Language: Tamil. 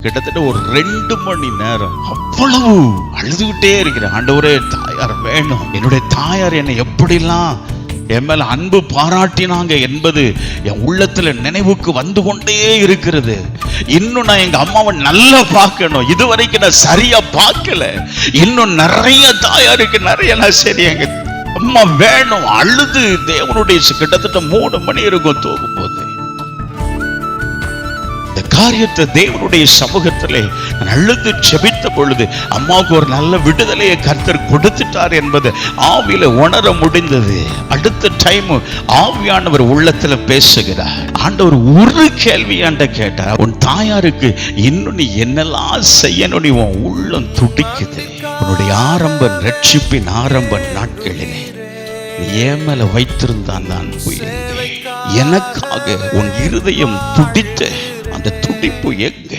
கிட்டத்தட்ட ஒரு 2 மணி நேரம் அவ்வளவு அழுதுகிட்டே இருக்கிறேன். ஆண்டவரே, தாயார் வேணும். என்னுடைய தாயார் என்னை எப்படிலாம் என் மேல அன்பு பாராட்டினாங்க என்பது என் உள்ளத்துல நினைவுக்கு வந்து கொண்டே இருக்கிறது. இன்னும் நான் எங்க அம்மாவை நல்லா பார்க்கணும். இதுவரைக்கும் நான் சரியா பார்க்கல. இன்னும் நிறைய தாயாருக்கு நிறைய நான் சரி எங்க அம்மா வேணும். அழுது தேவனுடைய கிட்டத்தட்ட 3 மணி இருக்கும் தூங்கும் போது. இந்த காரியத்தை தேவனுடைய சமூகத்திலே நான் அழுது ஜெபித்த பொழுது அம்மாவுக்கு ஒரு நல்ல விடுதலையை கர்த்தர் கொடுத்துட்டார் என்பது ஆவியில உணர முடிந்தது. அடுத்த டைம் ஆவியானவர் உள்ளத்துல பேசுகிறார். ஆண்டவர் ஒரு கேள்வி ஆண்ட கேட்டார், உன் தாயாருக்கு இன்னும் நீ என்னெல்லாம் செய்யணும், நீ உன் உள்ளம் துடிக்குது. உன்னுடைய ஆரம்ப ரட்சிப்பின் ஆரம்ப நாட்களிலே நீ ஏன் மேல வைத்திருந்தான் நான் எனக்காக உன் இருதயம் துடித்த அந்த துடிப்பு எங்க?